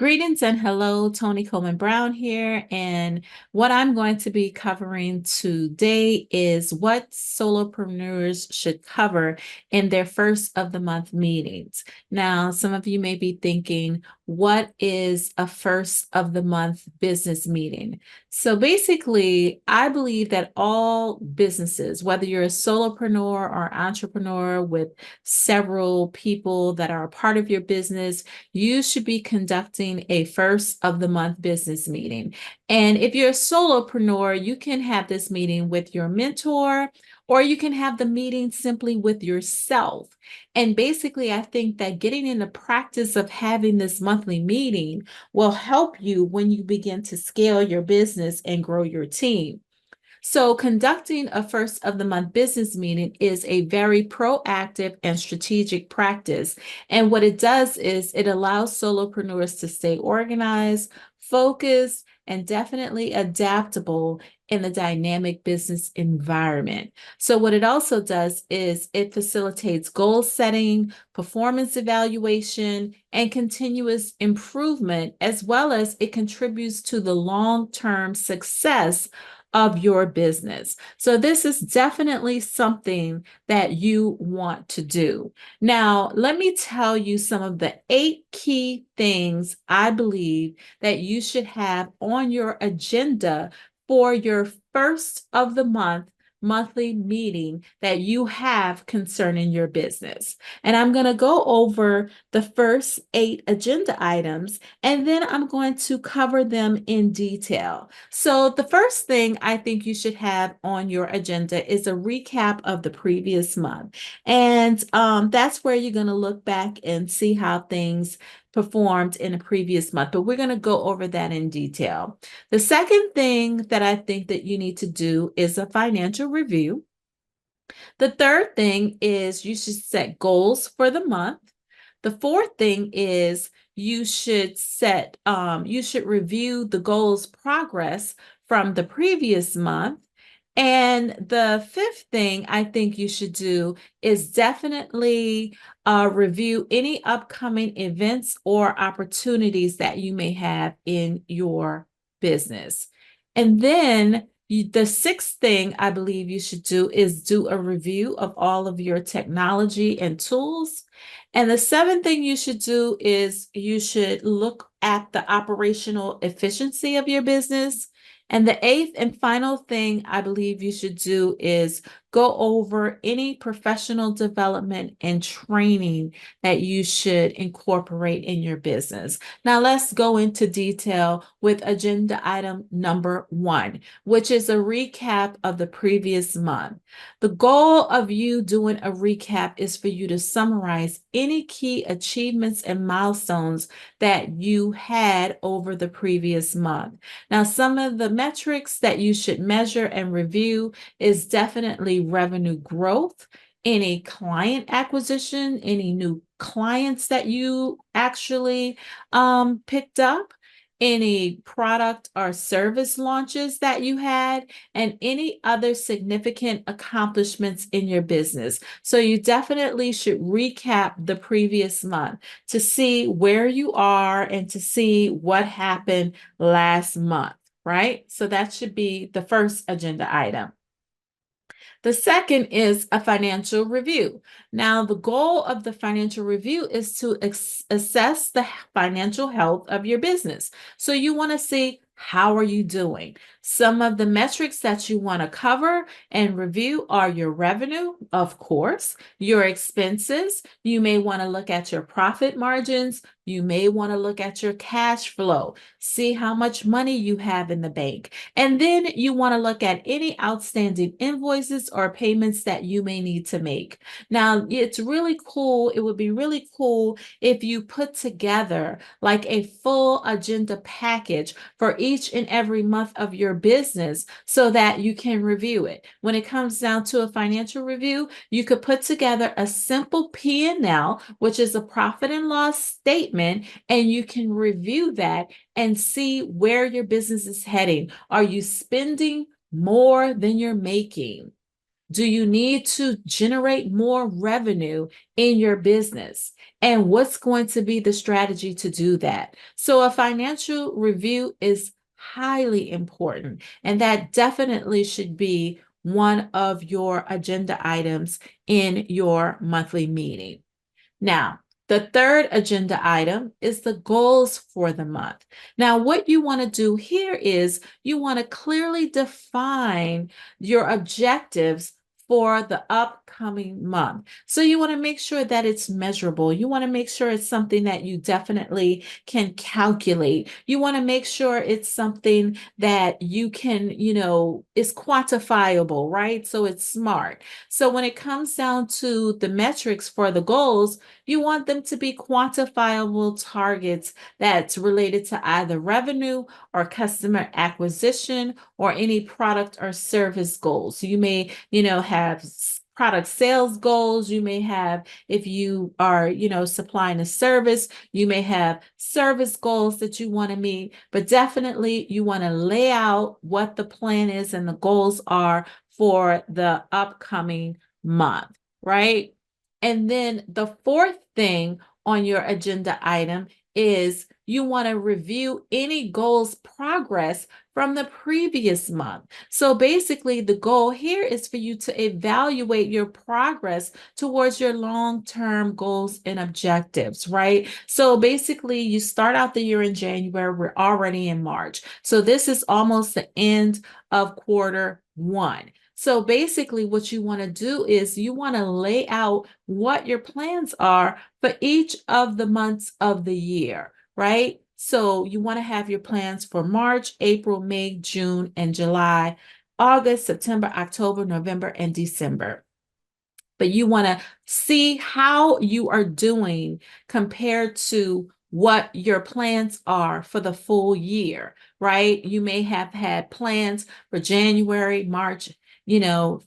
Greetings and hello, Tony Coleman Brown here. And what I'm going to be covering today is what solopreneurs should cover in their first of the month meetings. Now, some of you may be thinking, what is a first of the month business meeting? So basically, I believe that all businesses, whether you're a solopreneur or entrepreneur with several people that are a part of your business, you should be conducting a first of the month business meeting. And if you're a solopreneur, you can have this meeting with your mentor, or you can have the meeting simply with yourself. And basically, I think that getting in the practice of having this monthly meeting will help you when you begin to scale your business and grow your team. So, conducting a first of the month business meeting is a very proactive and strategic practice. And what it does is it allows solopreneurs to stay organized, focused, and definitely adaptable in the dynamic business environment. So, what it also does is it facilitates goal setting, performance evaluation, and continuous improvement, as well as it contributes to the long-term success of your business. So this is definitely something that you want to do. Now, let me tell you some of the 8 key things I believe that you should have on your agenda for your first of the monthly meeting that you have concerning your business. And I'm going to go over the first 8 agenda items, and then I'm going to cover them in detail. So the first thing I think you should have on your agenda is a recap of the previous month. And that's where you're going to look back and see how things performed in a previous month, but we're going to go over that in detail. The second thing that I think that you need to do is a financial review. The third thing is you should set goals for the month. The fourth thing is you should review the goals progress from the previous month. And the fifth thing I think you should do is definitely review any upcoming events or opportunities that you may have in your business. And then the sixth thing I believe you should do is do a review of all of your technology and tools. And the seventh thing you should do is you should look at the operational efficiency of your business. And the eighth and final thing I believe you should do is go over any professional development and training that you should incorporate in your business. Now, let's go into detail with agenda item number 1, which is a recap of the previous month. The goal of you doing a recap is for you to summarize any key achievements and milestones that you had over the previous month. Now, some of the metrics that you should measure and review is definitely revenue growth, any client acquisition, any new clients that you actually picked up, any product or service launches that you had, and any other significant accomplishments in your business. So you definitely should recap the previous month to see where you are and to see what happened last month, right? So that should be the first agenda item. The second is a financial review. Now, the goal of the financial review is to assess the financial health of your business. So you want to see, how are you doing? Some of the metrics that you want to cover and review are your revenue, of course, your expenses. You may want to look at your profit margins. You may want to look at your cash flow, see how much money you have in the bank. And then you want to look at any outstanding invoices or payments that you may need to make. Now, it's really cool. It would be really cool if you put together like a full agenda package for each and every month of your business so that you can review it. When it comes down to a financial review, you could put together a simple P&L, which is a profit and loss statement, and you can review that and see where your business is heading. Are you spending more than you're making? Do you need to generate more revenue in your business? And what's going to be the strategy to do that? So, a financial review is highly important, and that definitely should be one of your agenda items in your monthly meeting. Now, the third agenda item is the goals for the month. Now, what you want to do here is you want to clearly define your objectives for the upcoming month. So you want to make sure that it's measurable. You want to make sure it's something that you definitely can calculate. You want to make sure it's something that you can, is quantifiable, right? So it's smart. So when it comes down to the metrics for the goals, you want them to be quantifiable targets that's related to either revenue or customer acquisition or any product or service goals. You may, have product sales goals. You may have, if you are, supplying a service, you may have service goals that you want to meet, but definitely you want to lay out what the plan is and the goals are for the upcoming month, right? And then the fourth thing on your agenda item is you want to review any goals progress from the previous month. So basically, the goal here is for you to evaluate your progress towards your long-term goals and objectives, right? So basically, you start out the year in January, we're already in March. So this is almost the end of quarter one. So basically, what you want to do is you want to lay out what your plans are for each of the months of the year, right? So you want to have your plans for March, April, May, June, and July, August, September, October, November, and December. But you want to see how you are doing compared to what your plans are for the full year, right? You may have had plans for January, March,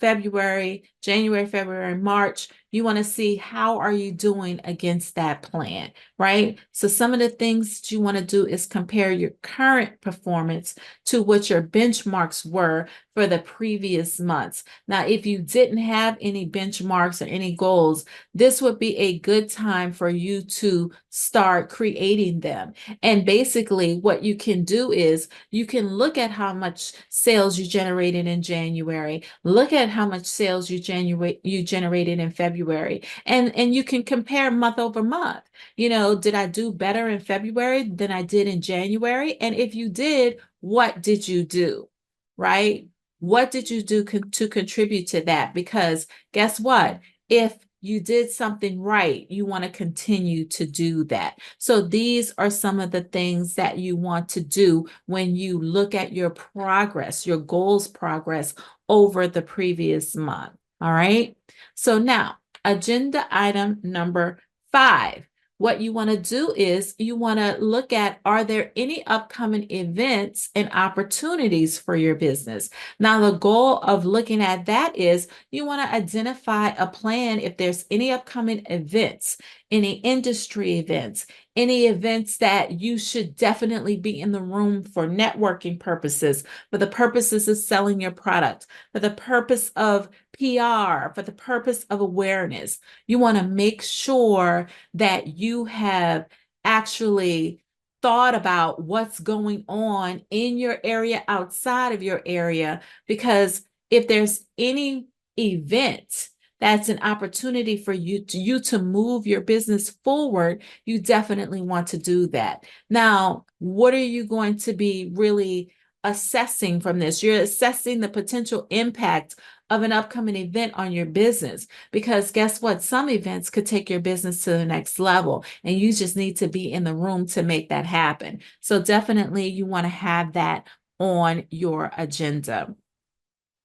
February, January, February, March. You want to see how are you doing against that plan, right? So some of the things that you want to do is compare your current performance to what your benchmarks were for the previous months. Now, if you didn't have any benchmarks or any goals, this would be a good time for you to start creating them. And basically, what you can do is you can look at how much sales you generated in January, look at how much sales you generated in February, and you can compare month over month. Did I do better in February than I did in January? And if you did, what did you do? Right? What did you do to contribute to that? Because guess what? If you did something right, you want to continue to do that. So these are some of the things that you want to do when you look at your progress, your goals progress over the previous month. All right. So now, agenda item number 5. What you want to do is you want to look at, are there any upcoming events and opportunities for your business? Now, the goal of looking at that is you want to identify a plan if there's any upcoming events, any industry events, any events that you should definitely be in the room for networking purposes, for the purposes of selling your product, for the purpose of PR, for the purpose of awareness. You want to make sure that you have actually thought about what's going on in your area, outside of your area, because if there's any event that's an opportunity for you to move your business forward, you definitely want to do that. Now, what are you going to be really assessing from this? You're assessing the potential impact of an upcoming event on your business, because guess what? Some events could take your business to the next level, and you just need to be in the room to make that happen. So definitely you want to have that on your agenda.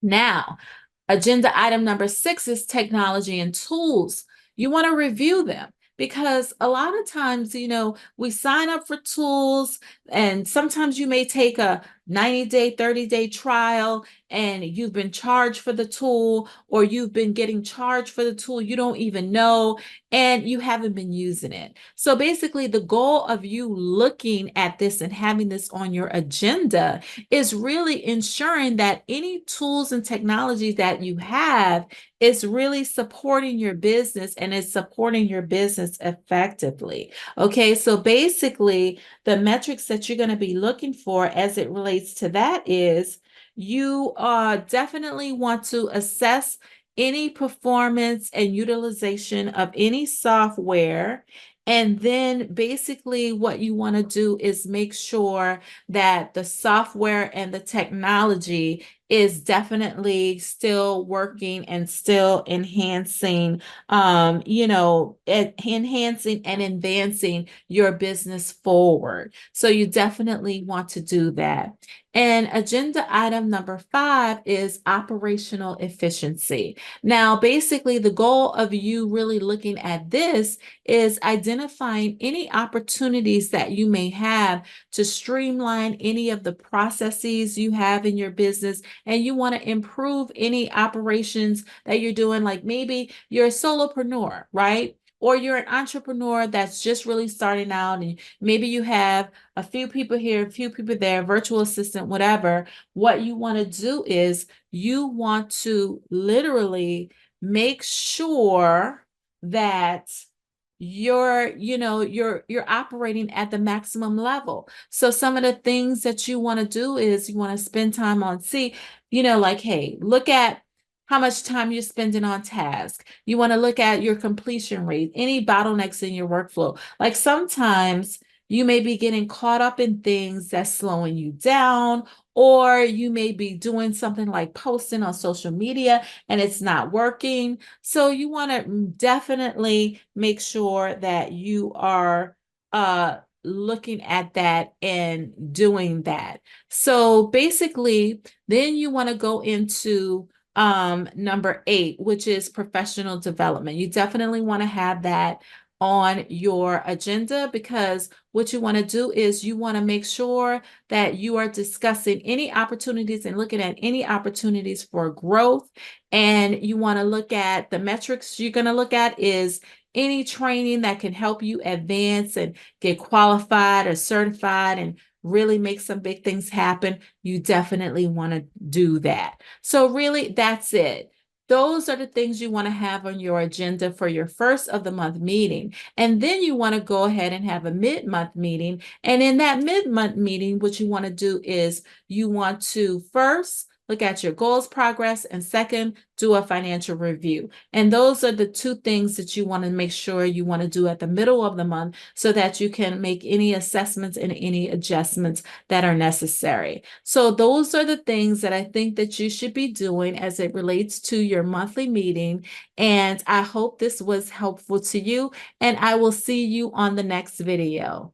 Now, agenda item number 6 is technology and tools. You want to review them, because a lot of times, we sign up for tools, and sometimes you may take a 90-day, 30-day trial, and you've been charged for the tool, or you've been getting charged for the tool, you don't even know, and you haven't been using it. So basically, the goal of you looking at this and having this on your agenda is really ensuring that any tools and technology that you have is really supporting your business and is supporting your business effectively. Okay, so basically, the metrics that you're going to be looking for as it relates to that is you definitely want to assess any performance and utilization of any software. And then basically what you want to do is make sure that the software and the technology is definitely still working and still enhancing, enhancing and advancing your business forward. So you definitely want to do that. And agenda item number 5 is operational efficiency. Now, basically, the goal of you really looking at this is identifying any opportunities that you may have to streamline any of the processes you have in your business, and you want to improve any operations that you're doing. Like maybe you're a solopreneur, right? Or you're an entrepreneur that's just really starting out, and maybe you have a few people here, a few people there, virtual assistant, whatever. What you want to do is you want to literally make sure that you're operating at the maximum level. So some of the things that you want to do is you want to spend time on, like, hey, look at how much time you're spending on task. You want to look at your completion rate, any bottlenecks in your workflow. Like sometimes you may be getting caught up in things that's slowing you down, or you may be doing something like posting on social media and it's not working. So you want to definitely make sure that you are looking at that and doing that. So basically, then you want to go into number 8, which is professional development. You definitely want to have that on your agenda, because what you want to do is you want to make sure that you are discussing any opportunities and looking at any opportunities for growth. And you want to look at the metrics you're going to look at is any training that can help you advance and get qualified or certified and really make some big things happen. You definitely want to do that. So really, that's it. Those are the things you want to have on your agenda for your first of the month meeting. And then you want to go ahead and have a mid-month meeting. And in that mid-month meeting, what you want to do is you want to first look at your goals progress, and second, do a financial review. And those are the 2 things that you want to make sure you want to do at the middle of the month so that you can make any assessments and any adjustments that are necessary. So those are the things that I think that you should be doing as it relates to your monthly meeting. And I hope this was helpful to you, and I will see you on the next video.